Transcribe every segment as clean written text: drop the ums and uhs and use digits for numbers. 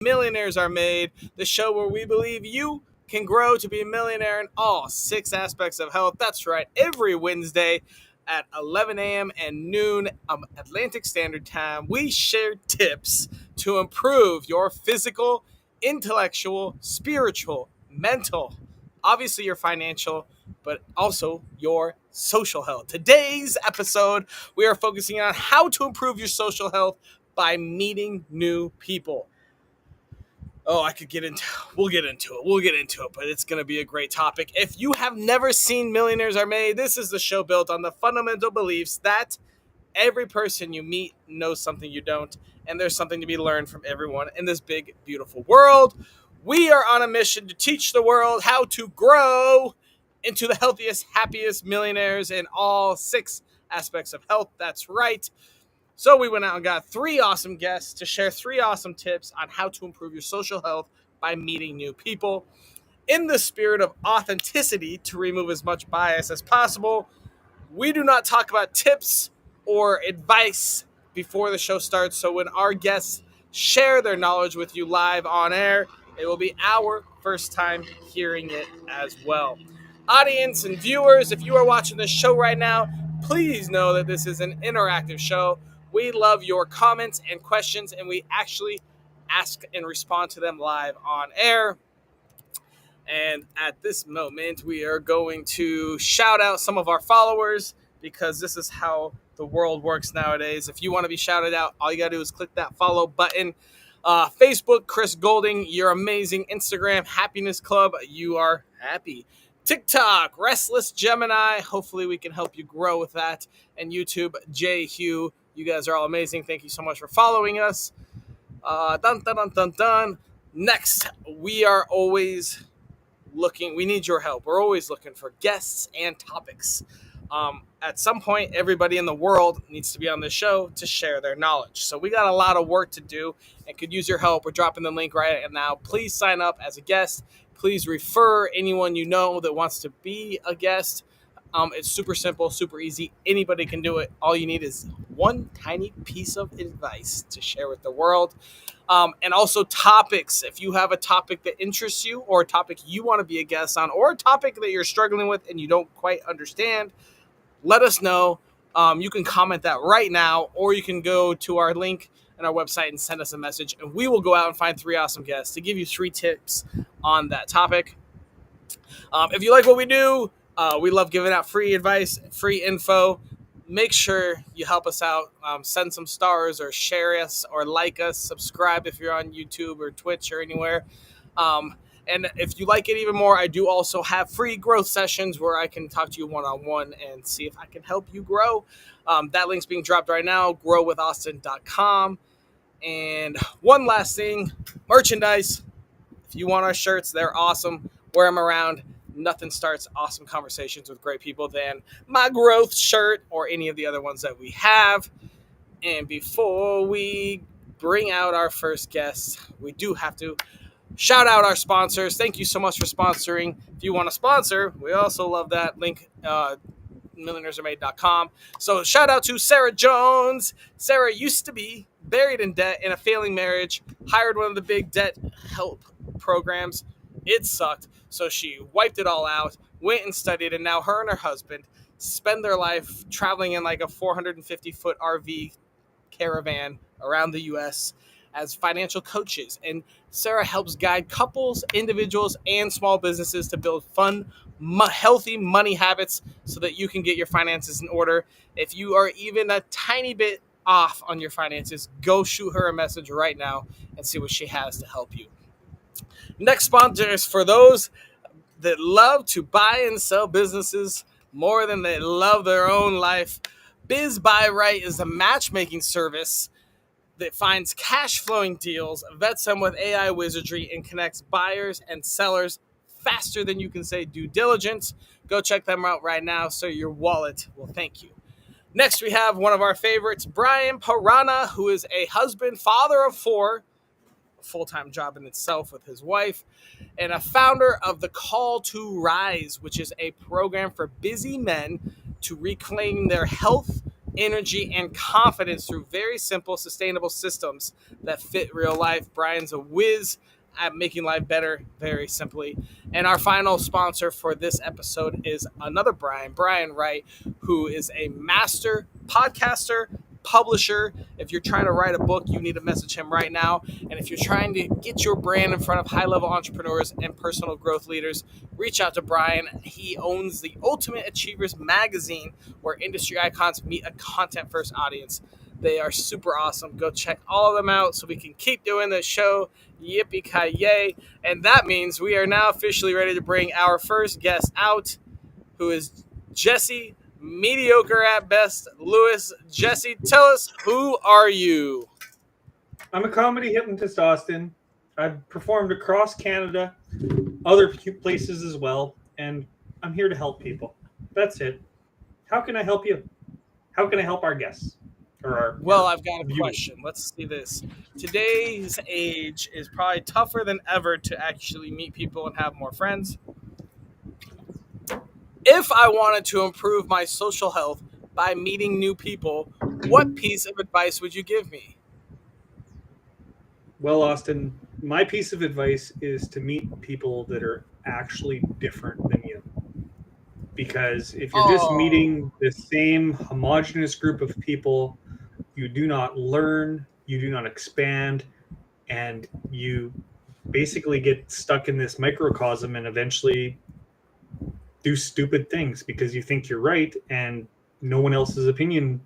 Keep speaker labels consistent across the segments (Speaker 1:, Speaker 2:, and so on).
Speaker 1: Millionaires Are Made, the show where we believe you can grow to be a millionaire in all 6 aspects of health. That's right, every Wednesday at 11 a.m. and noon Atlantic Standard Time, we share tips to improve your physical, intellectual, spiritual, mental, obviously your financial, but also your social health. Today's episode, we are focusing on how to improve your social health by meeting new people. Oh, we'll get into it, but it's going to be a great topic. If you have never seen Millionaires Are Made, this is the show built on the fundamental beliefs that every person you meet knows something you don't, and there's something to be learned from everyone in this big, beautiful world. We are on a mission to teach the world how to grow into the healthiest, happiest millionaires in all 6 aspects of health. That's right. So we went out and got 3 awesome guests to share 3 awesome tips on how to improve your social health by meeting new people. In the spirit of authenticity, to remove as much bias as possible, we do not talk about tips or advice before the show starts. So when our guests share their knowledge with you live on air, it will be our first time hearing it as well. Audience and viewers, if you are watching this show right now, please know that this is an interactive show. We love your comments and questions, and we actually ask and respond to them live on air. And at this moment, we are going to shout out some of our followers because this is how the world works nowadays. If you want to be shouted out, all you got to do is click that follow button. Facebook, Chris Golding, you're amazing. Instagram, Happiness Club, you are happy. TikTok, Restless Gemini, hopefully we can help you grow with that. And YouTube, Jay Hugh, you guys are all amazing. Thank you so much for following us. Next, we are always we need your help. We're always looking for guests and topics. At some point, everybody in the world needs to be on the show to share their knowledge. So we got a lot of work to do and could use your help. We're dropping the link right now. Please sign up as a guest. Please refer anyone you know that wants to be a guest. It's super simple, super easy. Anybody can do it. All you need is one tiny piece of advice to share with the world. And also topics. If you have a topic that interests you or a topic you want to be a guest on or a topic that you're struggling with and you don't quite understand, let us know. You can comment that right now, or you can go to our link and our website and send us a message, and we will go out and find 3 awesome guests to give you 3 tips on that topic. If you like what we do, we love giving out free advice, free info. Make sure you help us out. Send some stars or share us or like us. Subscribe if you're on YouTube or Twitch or anywhere. And if you like it even more, I do also have free growth sessions where I can talk to you one-on-one and see if I can help you grow. That link's being dropped right now, growwithaustin.com. And one last thing, merchandise. If you want our shirts, they're awesome. Wear them around. Nothing starts awesome conversations with great people than my growth shirt or any of the other ones that we have. And before we bring out our first guest, we do have to shout out our sponsors. Thank you so much for sponsoring. If you want to sponsor, we also love that link, millionairesaremade.com. So shout out to Sarah Jones. Sarah used to be buried in debt in a failing marriage, hired one of the big debt help programs. It sucked. So she wiped it all out, went and studied, and now her and her husband spend their life traveling in like a 450-foot RV caravan around the U.S. as financial coaches. And Sarah helps guide couples, individuals, and small businesses to build fun, healthy money habits so that you can get your finances in order. If you are even a tiny bit off on your finances, go shoot her a message right now and see what she has to help you. Next sponsor is for those that love to buy and sell businesses more than they love their own life. Biz Buy Right is a matchmaking service that finds cash flowing deals, vets them with AI wizardry, and connects buyers and sellers faster than you can say due diligence. Go check them out right now so your wallet will thank you. Next, we have one of our favorites, Brian Parana, who is a husband, father of 4, a full-time job in itself with his wife, and a founder of the Call to Rise, which is a program for busy men to reclaim their health, energy, and confidence through very simple, sustainable systems that fit real life. Brian's a whiz at making life better very simply. And our final sponsor for this episode is another Brian Wright, who is a master podcaster, publisher. If you're trying to write a book, you need to message him right now. And if you're trying to get your brand in front of high-level entrepreneurs and personal growth leaders, reach out to Brian. He owns the Ultimate Achievers magazine, where industry icons meet a content-first audience. They are super awesome. Go check all of them out so we can keep doing this show. Yippee-ki-yay. And that means we are now officially ready to bring our first guest out, who is Jesse, mediocre at best, Lewis. Jesse, tell us, who are you?
Speaker 2: I'm a comedy hypnotist, Austin. I've performed across Canada, other places as well, and I'm here to help people. That's it. How can I help you? How can I help our guests?
Speaker 1: Well, I've got a question. Let's see this. Today's age is probably tougher than ever to actually meet people and have more friends. If I wanted to improve my social health by meeting new people, what piece of advice would you give me?
Speaker 2: Well, Austin, my piece of advice is to meet people that are actually different than you. Because if you're just meeting the same homogenous group of people, you do not learn, you do not expand, and you basically get stuck in this microcosm and eventually do stupid things because you think you're right and no one else's opinion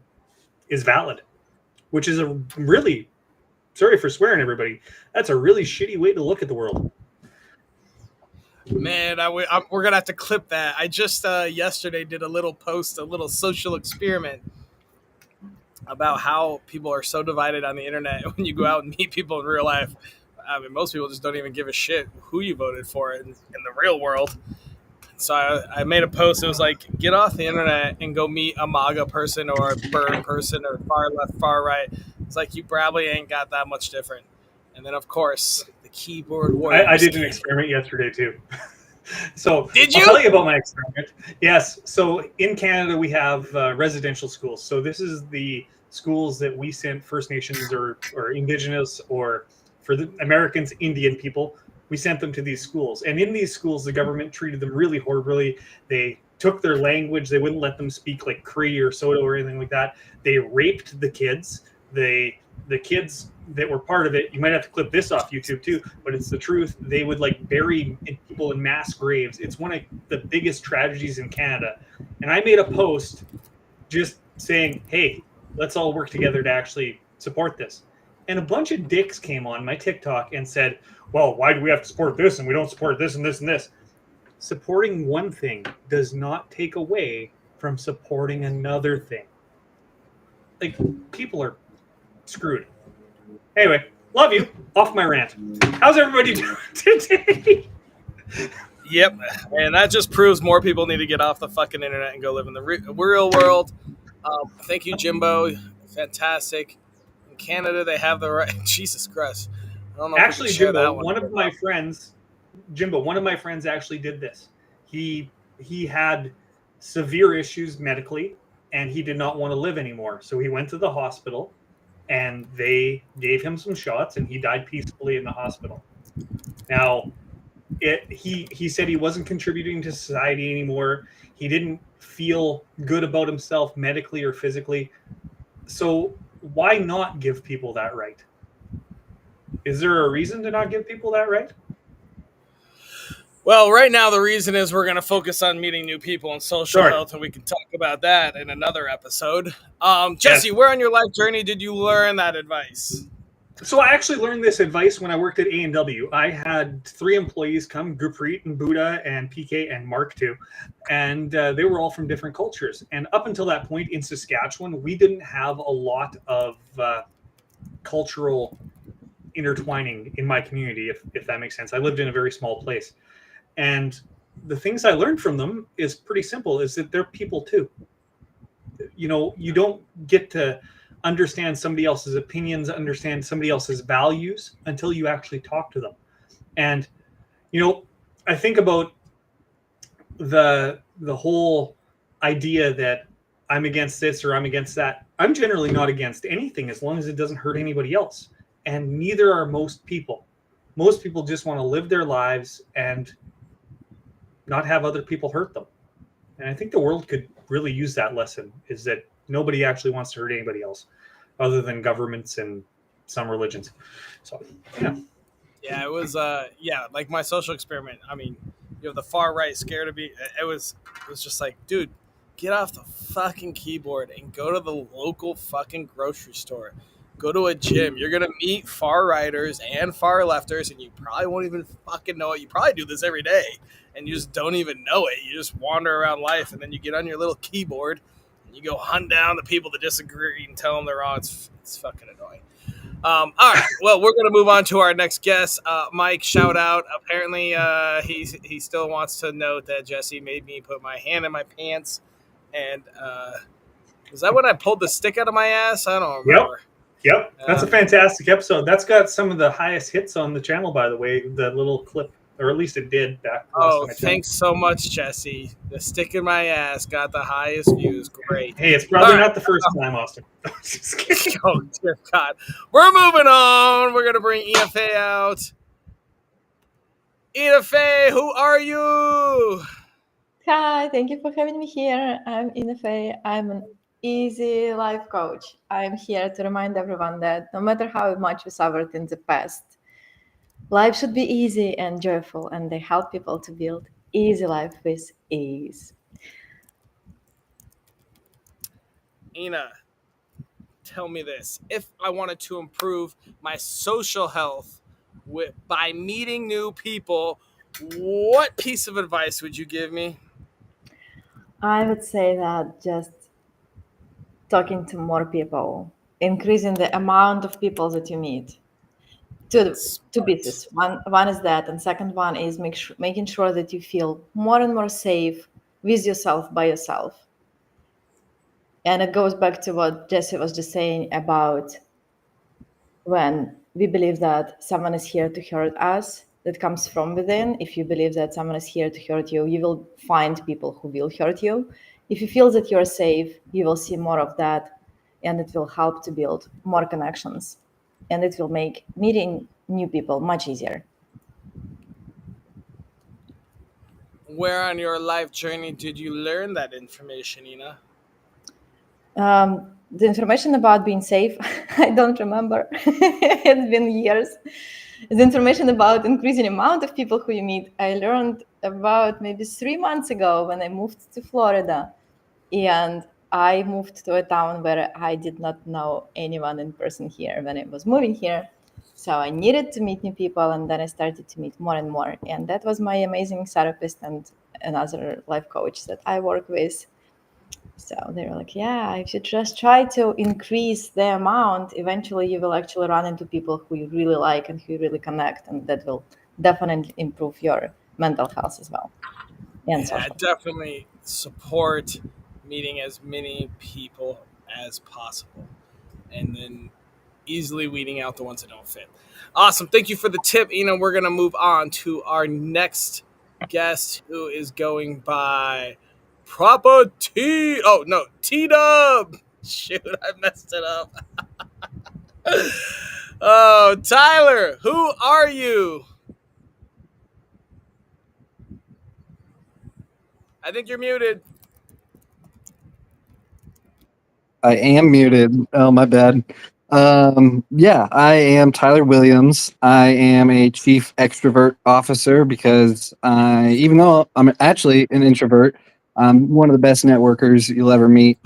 Speaker 2: is valid, which is a really, sorry for swearing, everybody, that's a really shitty way to look at the world.
Speaker 1: Man, we're going to have to clip that. I just yesterday did a little post, a little social experiment about how people are so divided on the internet when you go out and meet people in real life. I mean, most people just don't even give a shit who you voted for in the real world. So I made a post. It was like, get off the internet and go meet a MAGA person or a Burn person or far left, far right. It's like, you probably ain't got that much different. And then, of course, the keyboard warriors.
Speaker 2: I did an experiment yesterday, too. So
Speaker 1: did you?
Speaker 2: I'll tell you about my experiment. Yes. So in Canada, we have residential schools. So this is the schools that we sent First Nations or Indigenous, or for the Americans, Indian people. We sent them to these schools. And in these schools, the government treated them really horribly. They took their language. They wouldn't let them speak like Cree or Soto or anything like that. They raped the kids. The kids that were part of it, you might have to clip this off YouTube too, but it's the truth. They would like bury people in mass graves. It's one of the biggest tragedies in Canada. And I made a post just saying, hey, let's all work together to actually support this. And a bunch of dicks came on my TikTok and said, well, why do we have to support this and we don't support this and this and this? Supporting one thing does not take away from supporting another thing. Like, people are screwed. Anyway, love you. Off my rant. How's everybody doing today?
Speaker 1: Yep. And that just proves more people need to get off the fucking internet and go live in the real world. Thank you, Jimbo. Fantastic. In Canada, they have the right. Jesus Christ. I don't know.
Speaker 2: Actually, Jimbo, one of my friends actually did this. He had severe issues medically, and he did not want to live anymore. So he went to the hospital, and they gave him some shots, and he died peacefully in the hospital. Now, he said he wasn't contributing to society anymore. He didn't feel good about himself medically or physically. So why not give people that right? Is there a reason to not give people that right?
Speaker 1: Well, right now the reason is we're going to focus on meeting new people and social health, and we can talk about that in another episode. Jesse, where on your life journey did you learn that advice?
Speaker 2: So I actually learned this advice when I worked at A&W. I had 3 employees come, Gurpreet and Buddha and PK and Mark too. And they were all from different cultures. And up until that point in Saskatchewan, we didn't have a lot of cultural intertwining in my community, if that makes sense. I lived in a very small place. And the things I learned from them is pretty simple, is that they're people too. You know, you don't get to understand somebody else's opinions, understand somebody else's values until you actually talk to them. And, you know, I think about the whole idea that I'm against this or I'm against that. I'm generally not against anything as long as it doesn't hurt anybody else. And neither are most people. Most people just want to live their lives and not have other people hurt them. And I think the world could really use that lesson, is that nobody actually wants to hurt anybody else other than governments and some religions. So, yeah.
Speaker 1: Yeah, it was like my social experiment. I mean, you have the far right scared of me. It was just like, dude, get off the fucking keyboard and go to the local fucking grocery store. Go to a gym. You're gonna meet far righters and far lefters, and you probably won't even fucking know it. You probably do this every day, and you just don't even know it. You just wander around life, and then you get on your little keyboard and you go hunt down the people that disagree and tell them they're wrong. It's fucking annoying. All right. Well, we're going to move on to our next guest. Mike, shout out. Apparently, he still wants to note that Jesse made me put my hand in my pants. And was that when I pulled the stick out of my ass? I don't
Speaker 2: Yep.
Speaker 1: remember.
Speaker 2: Yep. That's a fantastic episode. That's got some of the highest hits on the channel, by the way, the little clip, or at least it did back last time I checked.
Speaker 1: Thanks so much, Jesse. The stick in my ass got the highest views. Great.
Speaker 2: Hey, it's probably
Speaker 1: All
Speaker 2: not the first time, Austin. Just kidding.
Speaker 1: Oh, dear God. We're moving on. We're going to bring Ina Fey out. Ina Fey, who are you?
Speaker 3: Hi, thank you for having me here. I'm Ina Fey. I'm an easy life coach. I'm here to remind everyone that no matter how much we suffered in the past, life should be easy and joyful, and they help people to build easy life with ease.
Speaker 1: Ina, tell me this. If I wanted to improve my social health by meeting new people, what piece of advice would you give me?
Speaker 3: I would say that just talking to more people, increasing the amount of people that you meet. Two pieces. One is that, and second one is making sure that you feel more and more safe with yourself, by yourself. And it goes back to what Jesse was just saying about when we believe that someone is here to hurt us, that comes from within. If you believe that someone is here to hurt you, you will find people who will hurt you. If you feel that you're safe, you will see more of that, and it will help to build more connections. And it will make meeting new people much easier.
Speaker 1: Where on your life journey did you learn that information, Ina?
Speaker 3: The information about being safe, I don't remember. It's been years. The information about increasing amount of people who you meet, I learned about maybe 3 months ago when I moved to Florida. And I moved to a town where I did not know anyone in person here when I was moving here. So I needed to meet new people, and then I started to meet more and more. And that was my amazing therapist and another life coach that I work with. So they were like, yeah, if you just try to increase the amount, eventually you will actually run into people who you really like and who you really connect. And that will definitely improve your mental health as well. And
Speaker 1: Yeah,
Speaker 3: social.
Speaker 1: definitely support meeting as many people as possible, and then easily weeding out the ones that don't fit. Awesome. Thank you for the tip, Ina. We're going to move on to our next guest, who is going by Proper T. Oh, no, T Dub. Shoot, I messed it up. Oh, Tyler, who are you? I think you're muted.
Speaker 4: I am muted. Oh, my bad. Yeah, I am Tyler Williams. I am a chief extrovert officer because even though I'm actually an introvert, I'm one of the best networkers you'll ever meet.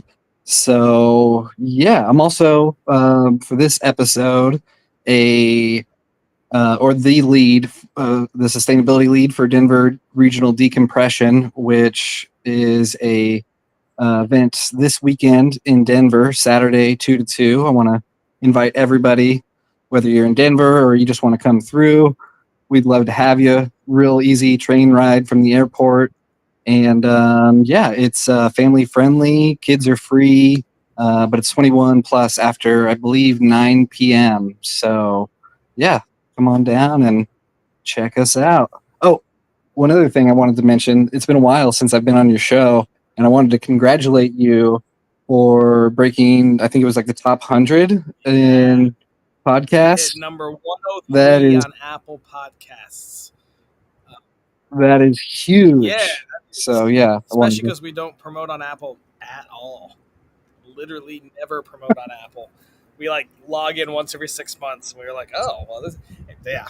Speaker 4: So yeah, I'm also for this episode a or the lead, the sustainability lead for Denver Regional Decompression, which is a event this weekend in Denver, Saturday 2 to 2. I want to invite everybody, whether you're in Denver or you just want to come through. We'd love to have you. Real easy train ride from the airport. And yeah, it's family friendly. Kids are free, but it's 21 plus after, I believe, 9 p.m. So yeah, come on down and check us out. Oh, one other thing I wanted to mention, it's been a while since I've been on your show, and I wanted to congratulate you for breaking, I think it was like the top 100 in
Speaker 1: We hit
Speaker 4: podcasts.
Speaker 1: number
Speaker 4: That
Speaker 1: 103
Speaker 4: is
Speaker 1: on Apple Podcasts.
Speaker 4: that is huge.
Speaker 1: Yeah,
Speaker 4: So yeah, I wanted
Speaker 1: especially
Speaker 4: to,
Speaker 1: because we don't promote on Apple at all. Literally never promote on Apple. We like log in once every 6 months. And we were like, oh well, this, yeah.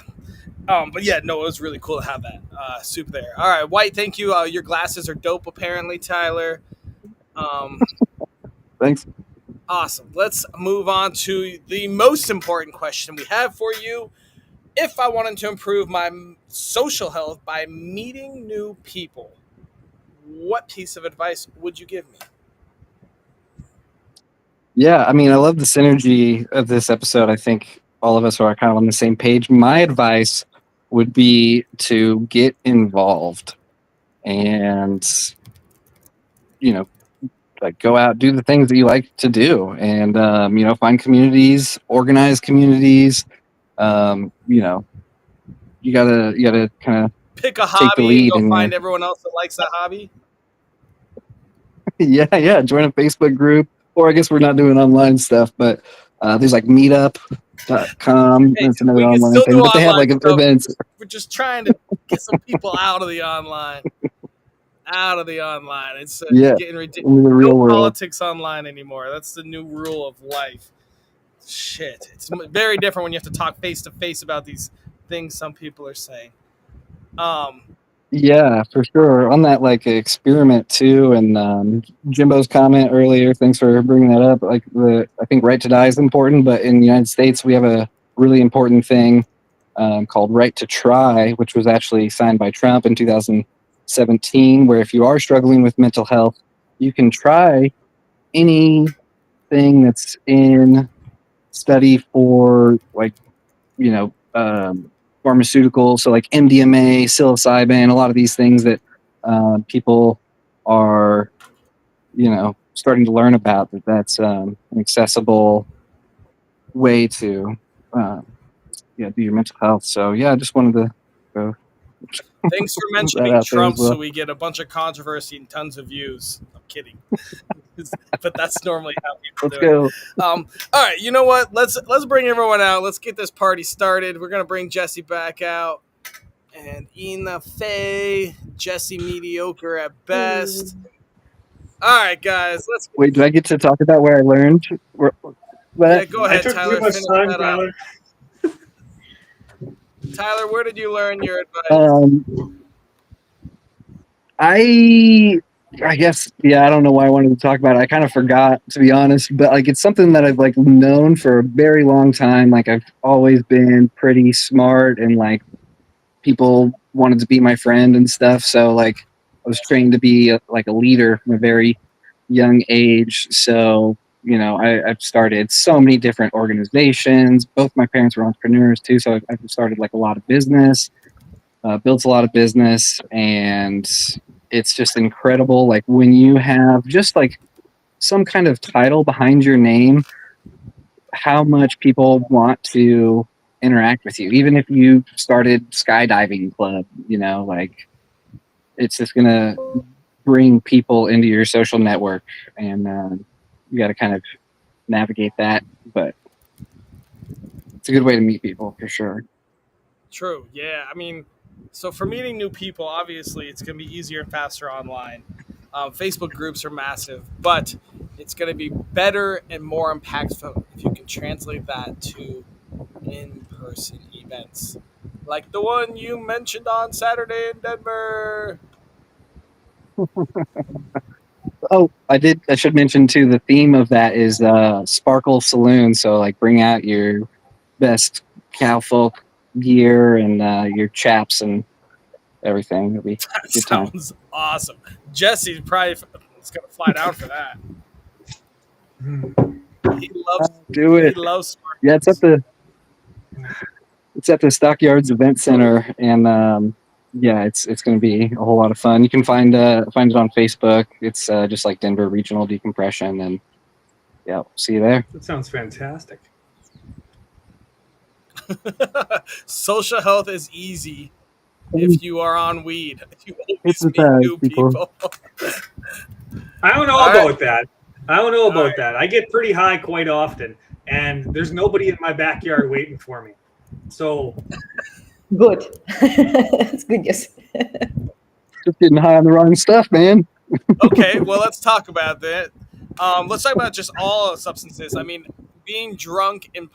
Speaker 1: But yeah, no, it was really cool to have that soup there. All right, White, thank you. Your glasses are dope, apparently, Tyler. Um,
Speaker 4: thanks.
Speaker 1: awesome. Let's move on to the most important question we have for you. If I wanted to improve my social health by meeting new people, what piece of advice would you give me?
Speaker 4: Yeah, I mean, I love the synergy of this episode. I think all of us are kind of on the same page. My advice would be to get involved and, you know, like go out, do the things that you like to do, and find communities, organize communities. You know, you gotta kind of
Speaker 1: Pick a
Speaker 4: take the
Speaker 1: hobby and
Speaker 4: lead
Speaker 1: go
Speaker 4: in your
Speaker 1: find everyone else that likes that hobby.
Speaker 4: yeah. Join a Facebook group, or I guess we're not doing online stuff, but there's like meetup.com.
Speaker 1: Hey,
Speaker 4: That's another
Speaker 1: we can
Speaker 4: online
Speaker 1: still do
Speaker 4: thing, but they have
Speaker 1: online
Speaker 4: like
Speaker 1: stuff.
Speaker 4: events.
Speaker 1: We're just trying to get some people out of the online. Out of the online. It's
Speaker 4: Yeah,
Speaker 1: getting ridiculous.
Speaker 4: in the
Speaker 1: No
Speaker 4: real world.
Speaker 1: politics online anymore. That's the new rule of life. Shit. It's very different when you have to talk face to face about these things some people are saying. Um,
Speaker 4: Yeah, for sure. On that like experiment too, and Jimbo's comment earlier. Thanks for bringing that up. Like I think right to die is important, but in the United States we have a really important thing called right to try, which was actually signed by Trump in 2017. Where if you are struggling with mental health, you can try anything that's in study for like you know pharmaceuticals, so like MDMA, psilocybin, a lot of these things that people are starting to learn about. That's an accessible way to uh, do your mental health. So yeah, I just wanted to throw
Speaker 1: thanks for
Speaker 4: that
Speaker 1: mentioning
Speaker 4: out there as
Speaker 1: Trump so
Speaker 4: well.
Speaker 1: we get a bunch of controversy and tons of views. I'm kidding. But that's normally how people
Speaker 4: Let's
Speaker 1: do it.
Speaker 4: go.
Speaker 1: All right, you know what? Let's bring everyone out. Let's get this party started. We're gonna bring Jesse back out, and Ina Faye, Jesse mediocre at best. All right, guys, let's.
Speaker 4: Wait, do I get to talk about where I learned
Speaker 1: Yeah,
Speaker 4: that?
Speaker 1: go
Speaker 2: I
Speaker 1: ahead,
Speaker 2: took too
Speaker 1: Tyler.
Speaker 2: much
Speaker 1: Finish
Speaker 2: time,
Speaker 1: that up.
Speaker 2: Tyler.
Speaker 1: Tyler, where did you learn your advice?
Speaker 4: I guess, yeah, I don't know why I wanted to talk about it. I kind of forgot, to be honest, but like it's something that I've like known for a very long time. Like I've always been pretty smart and like people wanted to be my friend and stuff. So like I was trained to be like a leader from a very young age. So, I've started so many different organizations. Both my parents were entrepreneurs too. So I've started like a lot of business, built a lot of business, and it's just incredible. Like when you have just like some kind of title behind your name, how much people want to interact with you. Even if you started skydiving club, like it's just gonna bring people into your social network, and you got to kind of navigate that. But it's a good way to meet people for sure.
Speaker 1: True. Yeah. I mean, so for meeting new people, obviously, it's going to be easier and faster online. Facebook groups are massive, but it's going to be better and more impactful if you can translate that to in-person events, like the one you mentioned on Saturday in Denver.
Speaker 4: Oh, I should mention too. The theme of that is Sparkle Saloon. So like, bring out your best cowfolk gear and your chaps and everything. It'll be
Speaker 1: That
Speaker 4: a good time.
Speaker 1: sounds awesome. Jesse's probably is going to fly down for that. He loves.
Speaker 4: Do
Speaker 1: He
Speaker 4: it.
Speaker 1: loves.
Speaker 4: Yeah, it's at the Stockyards Event Center, and yeah, it's going to be a whole lot of fun. You can find it on Facebook. It's just like Denver Regional Decompression, and yeah, we'll see you there.
Speaker 2: That sounds fantastic.
Speaker 1: Social health is easy if you are on weed. You
Speaker 4: It's
Speaker 1: always
Speaker 4: the
Speaker 1: meet
Speaker 4: best,
Speaker 1: new
Speaker 4: people.
Speaker 1: people.
Speaker 2: I don't know
Speaker 1: All right.
Speaker 2: about that. I don't know about
Speaker 1: right.
Speaker 2: that. I get pretty high quite often, and there's nobody in my backyard waiting for me. So
Speaker 3: Good. It's good news.
Speaker 4: Just getting high on the wrong stuff, man.
Speaker 1: Okay, well, let's talk about that. Let's talk about just all substances. I mean, being drunk in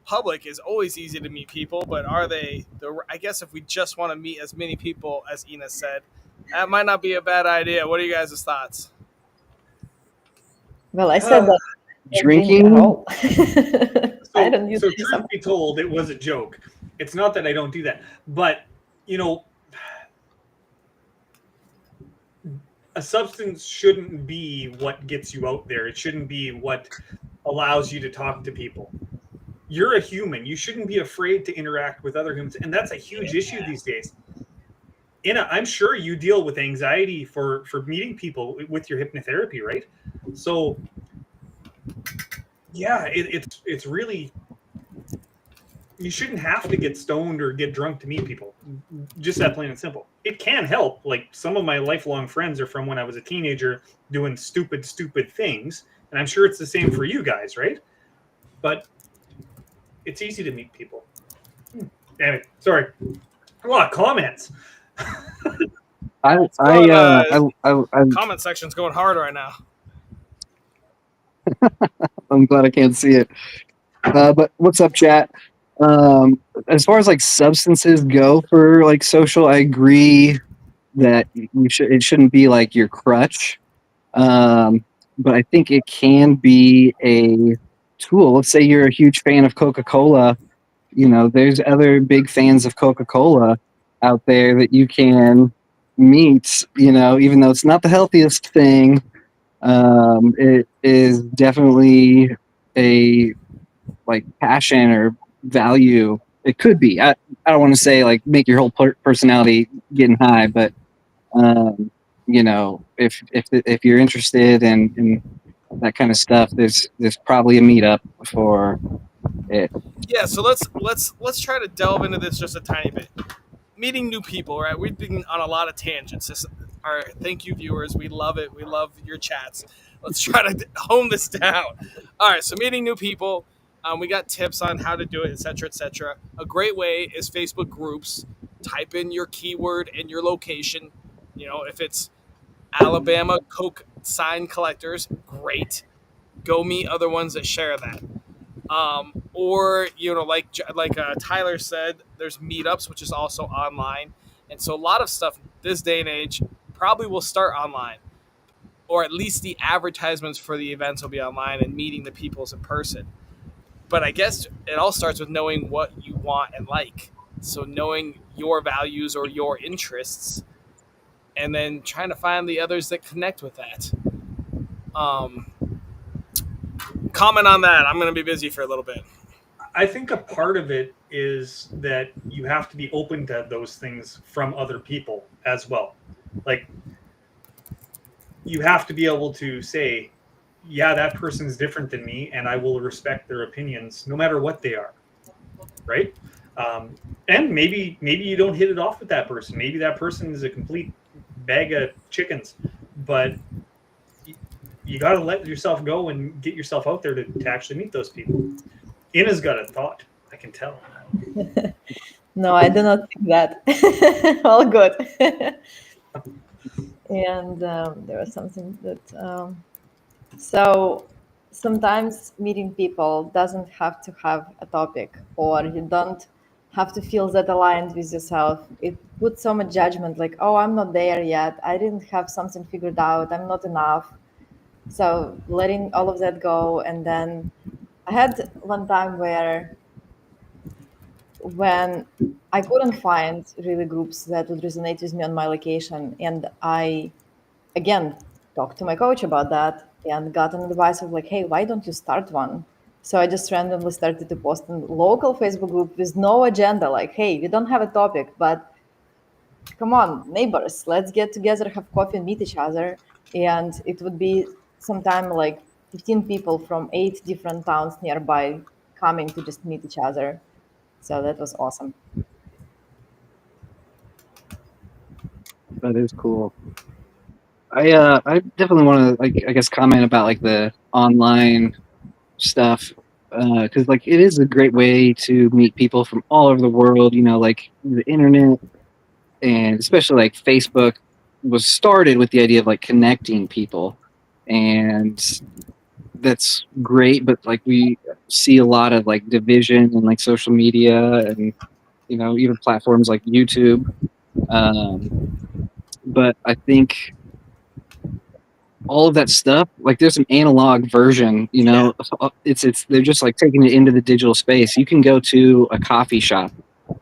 Speaker 1: public is always easy to meet people, but are they? I guess if we just want to meet as many people as Ina said, that might not be a bad idea. What are you guys' thoughts?
Speaker 3: Well, I said that I don't drink at
Speaker 4: Drinking.
Speaker 3: all. I don't use
Speaker 2: so
Speaker 3: any
Speaker 2: truth be told, it was a joke. It's not that I don't do that, but you know, a substance shouldn't be what gets you out there. It shouldn't be what allows you to talk to people. You're a human. You shouldn't be afraid to interact with other humans, and that's a huge issue these days. I'm sure you deal with anxiety for meeting people with your hypnotherapy, right? So yeah, it's really, you shouldn't have to get stoned or get drunk to meet people. Just that plain and simple. It can help. Like some of my lifelong friends are from when I was a teenager doing stupid things, and I'm sure it's the same for you guys, right? But it's easy to meet people. Damn it. Sorry. A lot of comments.
Speaker 1: Comment section's going hard right now.
Speaker 4: I'm glad I can't see it. But what's up, chat? As far as like substances go for like social, I agree that it shouldn't be like your crutch. But I think it can be a tool. Let's say you're a huge fan of Coca-Cola. You know, there's other big fans of Coca-Cola out there that you can meet. You know, even though it's not the healthiest thing, it is definitely a like passion or value. It could be. I don't want to say like make your whole personality getting high, but you know, if you're interested in that kind of stuff, there's probably a meetup for it.
Speaker 1: Yeah, so let's try to delve into this just a tiny bit. Meeting new people, right? We've been on a lot of tangents. Thank you, viewers. We love it. We love your chats. Let's try to hone this down. All right, so meeting new people. We got tips on how to do it, etc., etc. A great way is Facebook groups. Type in your keyword and your location. You know, if it's Alabama Coke sign collectors, great. Go meet other ones that share that. Or Tyler said, there's meetups, which is also online, and so a lot of stuff this day and age probably will start online, or at least the advertisements for the events will be online and meeting the peoples in person. But I guess it all starts with knowing what you want and like. So knowing your values or your interests, and then trying to find the others that connect with that. Um, Comment on that. I'm going to be busy for a little bit.
Speaker 2: I think a part of it is that you have to be open to those things from other people as well. Like, you have to be able to say, yeah, that person's different than me, and I will respect their opinions no matter what they are. Right? And maybe you don't hit it off with that person. Maybe that person is a complete bag of chickens, but you got to let yourself go and get yourself out there to actually meet those people. Ina's got a thought. I can tell.
Speaker 3: No, I do not think that. All good. And there was something that. So sometimes meeting people doesn't have to have a topic, or you don't have to feel that aligned with yourself. It puts so much judgment, like, oh, I'm not there yet. I didn't have something figured out. I'm not enough. So letting all of that go. And then I had one time where when I couldn't find really groups that would resonate with me on my location, and I again talked to my coach about that and got an advice of like, hey, why don't you start one? So I just randomly started to post in local Facebook group with no agenda, like, hey, we don't have a topic, but come on, neighbors, let's get together, have coffee and meet each other. And it would be sometime like 15 people from 8 different towns nearby coming to just meet each other. So that was awesome.
Speaker 4: That is cool. I definitely want to like I guess comment about like the online stuff because like it is a great way to meet people from all over the world. You know, like the internet and especially like Facebook was started with the idea of like connecting people, and that's great. But like we see a lot of like division and like social media and you know even platforms like YouTube. Um, but I think all of that stuff like there's an analog version you
Speaker 1: Yeah.
Speaker 4: know it's they're just like taking it into the digital space. You can go to a coffee shop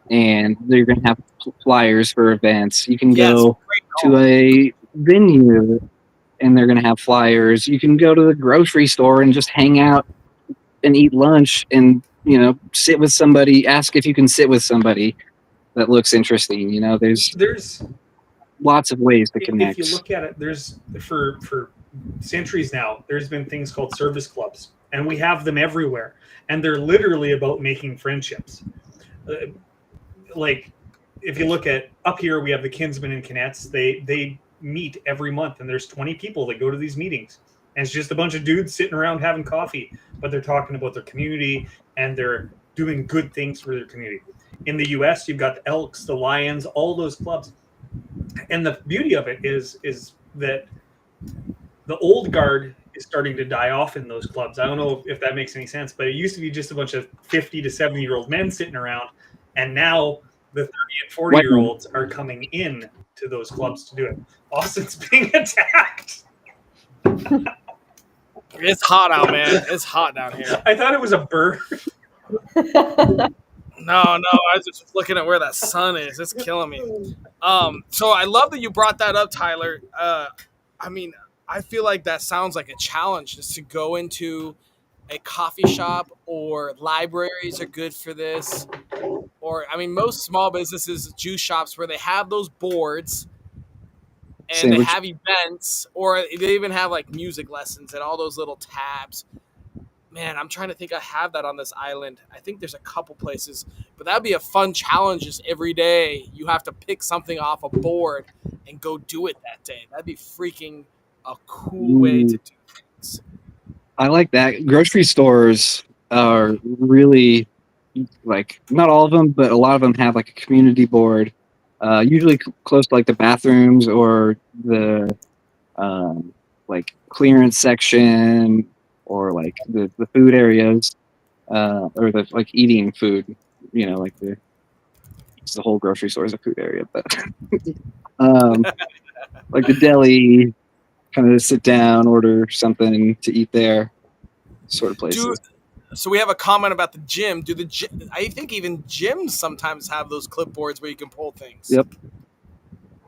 Speaker 4: and they're going to have flyers for events. You can
Speaker 1: Yes.
Speaker 4: go
Speaker 1: Great
Speaker 4: to
Speaker 1: call.
Speaker 4: a venue and they're going to have flyers. You can go to the grocery store and just hang out and eat lunch and you know sit with somebody, ask if you can sit with somebody that looks interesting. You know there's
Speaker 2: There's
Speaker 4: lots of ways to
Speaker 2: if you
Speaker 4: connect.
Speaker 2: look at it, there's for centuries now, there's been things called service clubs, and we have them everywhere, and they're literally about making friendships. Uh, like if you look at up here, we have the Kinsmen and Kinettes. They meet every month, and there's 20 people that go to these meetings, and it's just a bunch of dudes sitting around having coffee, but they're talking about their community and they're doing good things for their community. In the U.S., you've got the Elks, the Lions, all those clubs, and the beauty of it is that the old guard is starting to die off in those clubs. I don't know if that makes any sense, but it used to be just a bunch of 50 to 70-year-old men sitting around, and now the 30 and 40
Speaker 4: White
Speaker 2: year
Speaker 4: men.
Speaker 2: olds are coming in to those clubs to do it. Austin's being attacked.
Speaker 1: It's hot out, man. It's hot down here.
Speaker 2: I thought it was a bird.
Speaker 1: No, I was just looking at where that sun is. It's killing me. So I love that you brought that up, Tyler. I mean, I feel like that sounds like a challenge just to go into a coffee shop or libraries are good for this. Or I mean, most small businesses, juice shops, where they have those boards and they
Speaker 4: Sandwich.
Speaker 1: have events, or they even have like music lessons and all those little tabs. Man, I'm trying to think. I have that on this island. I think there's a couple places, but that'd be a fun challenge. Just every day, you have to pick something off a board and go do it that day. That'd be freaking a cool way to
Speaker 4: Ooh,
Speaker 1: do things.
Speaker 4: I like that. Grocery stores are really like not all of them, but a lot of them have like a community board, usually close to like the bathrooms or the like clearance section or like the food areas or the like eating food. You know, like the whole grocery store is a food area, but um, like the deli, kind of sit down, order something to eat there, sort of
Speaker 1: Do
Speaker 4: places.
Speaker 1: so. We have a comment about the gym. Do the gym? I think even gyms sometimes have those clipboards where you can pull things.
Speaker 4: Yep.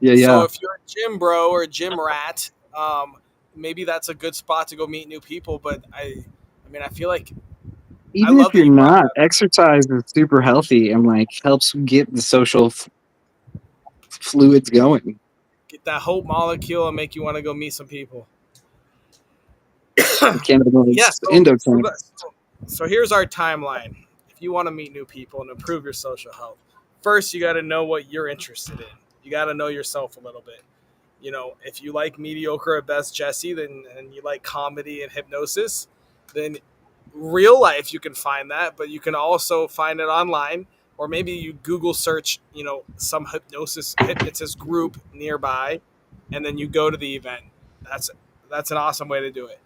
Speaker 4: Yeah.
Speaker 1: So
Speaker 4: Yeah.
Speaker 1: if you're a gym bro or a gym rat, maybe that's a good spot to go meet new people. But I mean, I feel like I
Speaker 4: Even if
Speaker 1: love that
Speaker 4: you're
Speaker 1: you brought
Speaker 4: not,
Speaker 1: that.
Speaker 4: exercise is super healthy and like helps get the social fluids going.
Speaker 1: Get that hope molecule and make you want to go meet some people.
Speaker 4: The
Speaker 1: Yeah.
Speaker 4: cannabinoids, the endocannabinoids.
Speaker 1: So here's our timeline. If you want to meet new people and improve your social health, first you got to know what you're interested in. You got to know yourself a little bit. You know, if you like mediocre at best, Jesse, then and you like comedy and hypnosis, then real life you can find that, but you can also find it online, or maybe you Google search, some hypnotist group nearby, and then you go to the event. That's that's an awesome way to do it.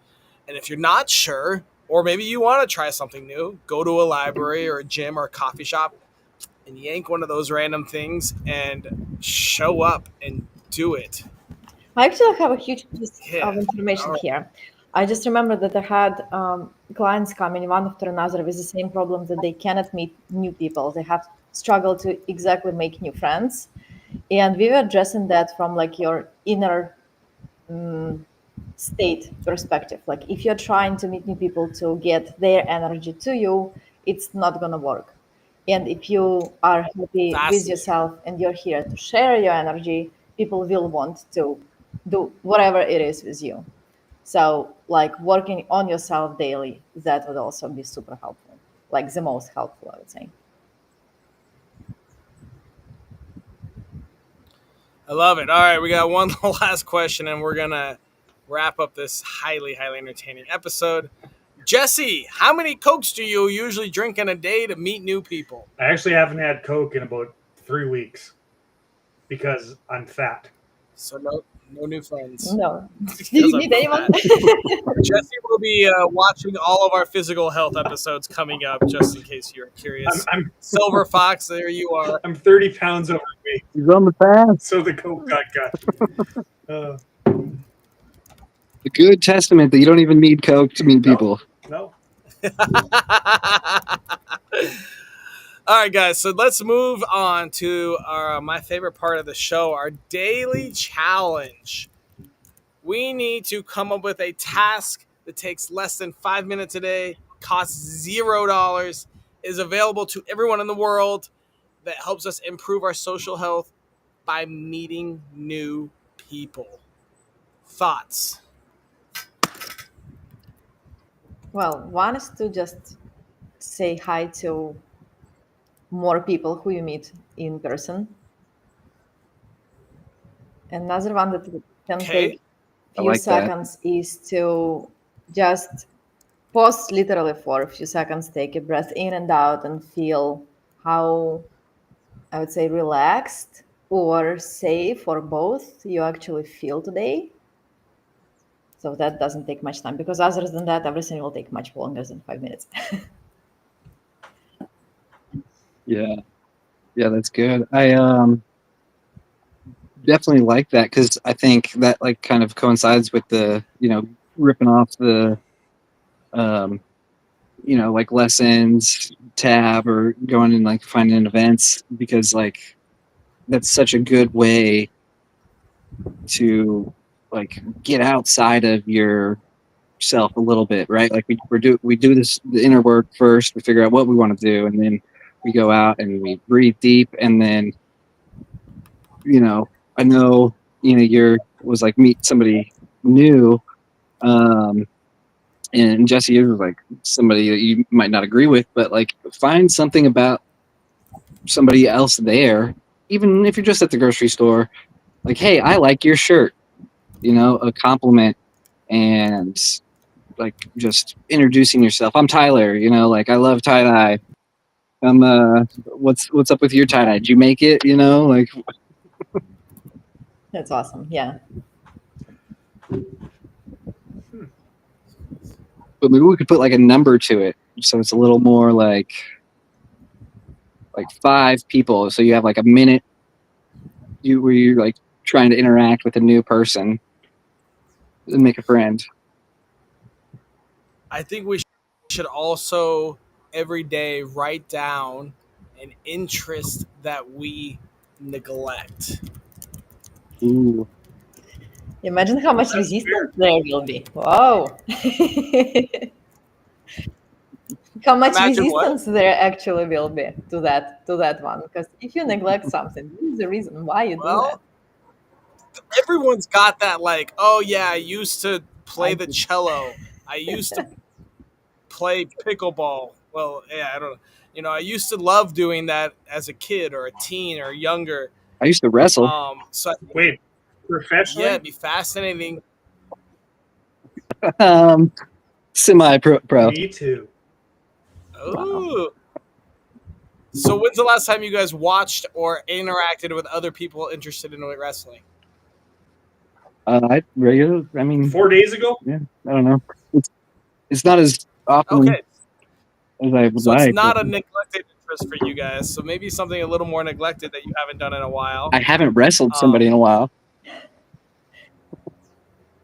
Speaker 1: And if you're not sure, or maybe you want to try something new, go to a library or a gym or a coffee shop and yank one of those random things and show up and do it.
Speaker 3: I actually have a huge piece
Speaker 1: Yeah.
Speaker 3: of information
Speaker 1: All right.
Speaker 3: here. I just remember that I had clients coming one after another with the same problem that they cannot meet new people. They have struggled to exactly make new friends. And we were addressing that from like your inner state perspective. Like if you're trying to meet new people to get their energy to you, it's not going to work. And if you are happy with
Speaker 1: Fascinating.
Speaker 3: yourself and you're here to share your energy, people will want to do whatever it is with you. So like working on yourself daily, that would also be super helpful. Like the most helpful, I would say.
Speaker 1: I love it. All right, we got one last question, and we're gonna wrap up this highly, highly entertaining episode. Jesse, how many Cokes do you usually drink in a day to meet new people?
Speaker 2: I actually haven't had Coke in about 3 weeks because I'm fat.
Speaker 1: So no new friends.
Speaker 3: No. Do
Speaker 1: Because
Speaker 3: you
Speaker 1: I'm
Speaker 3: need anyone?
Speaker 1: fat. Jesse will be watching all of our physical health episodes coming up, just in case you're curious.
Speaker 2: I'm
Speaker 1: Silver Fox, there you are.
Speaker 2: I'm 30 pounds overweight,
Speaker 4: He's on the path.
Speaker 2: so the Coke got cut.
Speaker 4: A good testament that you don't even need Coke to meet people.
Speaker 2: No,
Speaker 1: All right, guys. So let's move on to my favorite part of the show, our daily challenge. We need to come up with a task that takes less than 5 minutes a day, costs $0, is available to everyone in the world, that helps us improve our social health by meeting new people. Thoughts?
Speaker 3: Well, one is to just say hi to more people who you meet in person. Another one that can
Speaker 1: Okay.
Speaker 3: take
Speaker 4: I
Speaker 3: few
Speaker 4: like that.
Speaker 3: seconds is to just pause literally for a few seconds, take a breath in and out, and feel how, I would say, relaxed or safe or both you actually feel today. So that doesn't take much time, because other than that, everything will take much longer than 5 minutes.
Speaker 4: Yeah. Yeah, that's good. I definitely like that because I think that like kind of coincides with the, ripping off the like lessons tab or going and like finding events, because like that's such a good way to like get outside of yourself a little bit, right? Like we do this the inner work first, we figure out what we want to do, and then we go out and we breathe deep, and then I know you're was like meet somebody new, and Jesse is like somebody that you might not agree with, but like find something about somebody else there, even if you're just at the grocery store, like, hey, I like your shirt, a compliment, and like just introducing yourself. I'm Tyler, like I love tie dye. I'm what's up with your tie dye? Did you make it? Like,
Speaker 3: That's awesome. Yeah.
Speaker 4: but maybe we could put like a number to it, so it's a little more like 5 people. So you have like a minute where you're like trying to interact with a new person and make a friend.
Speaker 1: I think we should also every day write down an interest that we neglect.
Speaker 4: Ooh.
Speaker 3: Imagine how much
Speaker 2: That's
Speaker 3: resistance there will be. Wow. How much
Speaker 1: Imagine what?
Speaker 3: resistance there actually will be to that one. Because if you neglect something, there is a reason why you do that.
Speaker 1: Well, everyone's got that, like, oh yeah, I used to play the cello. I used to play pickleball. Well, yeah, I don't know. I used to love doing that as a kid or a teen or younger.
Speaker 4: I used to wrestle.
Speaker 1: So
Speaker 2: wait, professionally?
Speaker 1: yeah, it'd be fascinating.
Speaker 4: Semi-pro.
Speaker 2: Me too.
Speaker 1: Ooh. So when's the last time you guys watched or interacted with other people interested in wrestling?
Speaker 4: I
Speaker 2: 4 days ago?
Speaker 4: Yeah, I don't know. It's not as often
Speaker 1: Okay,
Speaker 4: as I would
Speaker 1: so
Speaker 4: like.
Speaker 1: it's not a neglected interest for you guys. So maybe something a little more neglected that you haven't done in a while.
Speaker 4: I haven't wrestled somebody in a while.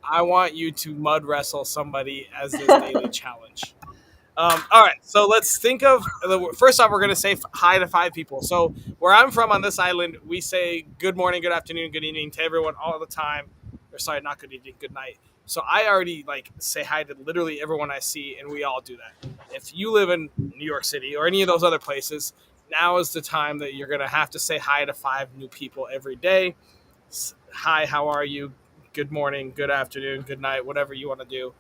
Speaker 1: I want you to mud wrestle somebody as this daily challenge. All right, so let's think of first off, we're going to say hi to 5 people. So where I'm from on this island, we say good morning, good afternoon, good evening to everyone all the time. Or sorry, not good evening, good night. So I already say hi to literally everyone I see, and we all do that. If you live in New York City or any of those other places, now is the time that you're going to have to say hi to 5 new people every day. Hi, how are you? Good morning, good afternoon, good night, whatever you want to do.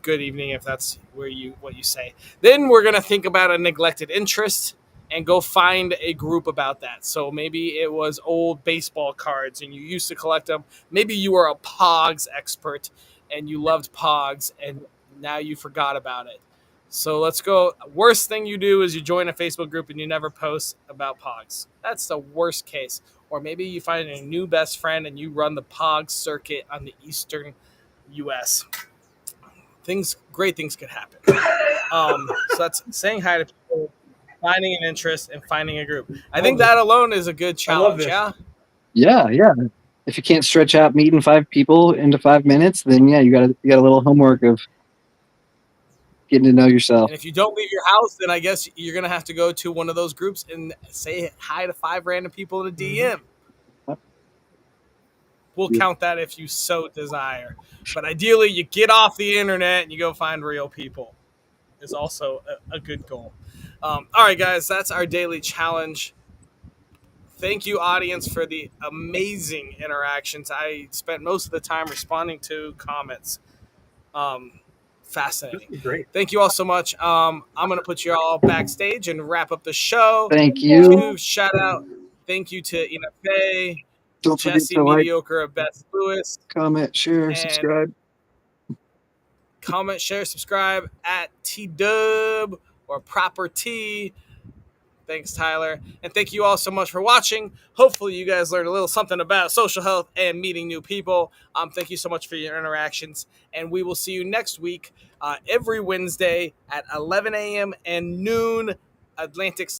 Speaker 1: Good evening if that's what you say. Then we're going to think about a neglected interest. and go find a group about that. So maybe it was old baseball cards and you used to collect them. Maybe you were a Pogs expert and you loved Pogs and now you forgot about it. So let's go. Worst thing you do is you join a Facebook group and you never post about Pogs. That's the worst case. Or maybe you find a new best friend and you run the Pogs circuit on the Eastern U.S. Great things could happen. So that's saying hi to people, finding an interest, and finding a group. I think that alone is a good
Speaker 2: I love
Speaker 1: challenge.
Speaker 2: this.
Speaker 1: Yeah.
Speaker 4: Yeah, yeah. If you can't stretch out meeting 5 people into 5 minutes, then yeah, you got a little homework of getting to know yourself.
Speaker 1: And if you don't leave your house, then I guess you're gonna have to go to one of those groups and say hi to 5 random people in a DM. We'll count that if you so desire. But ideally, you get off the internet and you go find real people. Is also a good goal. All right, guys, that's our daily challenge. Thank you, audience, for the amazing interactions. I spent most of the time responding to comments. Fascinating.
Speaker 2: Great.
Speaker 1: Thank you all so much. I'm going to put you all backstage and wrap up the show.
Speaker 4: Thank you.
Speaker 1: Shout out. Thank you to Ina Faye,
Speaker 4: Don't forget
Speaker 1: Jesse
Speaker 4: to like,
Speaker 1: Mediocre of Beth Lewis,
Speaker 4: comment, share,
Speaker 1: and
Speaker 4: subscribe.
Speaker 1: comment, share, subscribe at TDub or Proper T. Thanks, Tyler. And thank you all so much for watching. Hopefully you guys learned a little something about social health and meeting new people. Thank you so much for your interactions. And we will see you next week, every Wednesday at 11 a.m. and noon Atlantic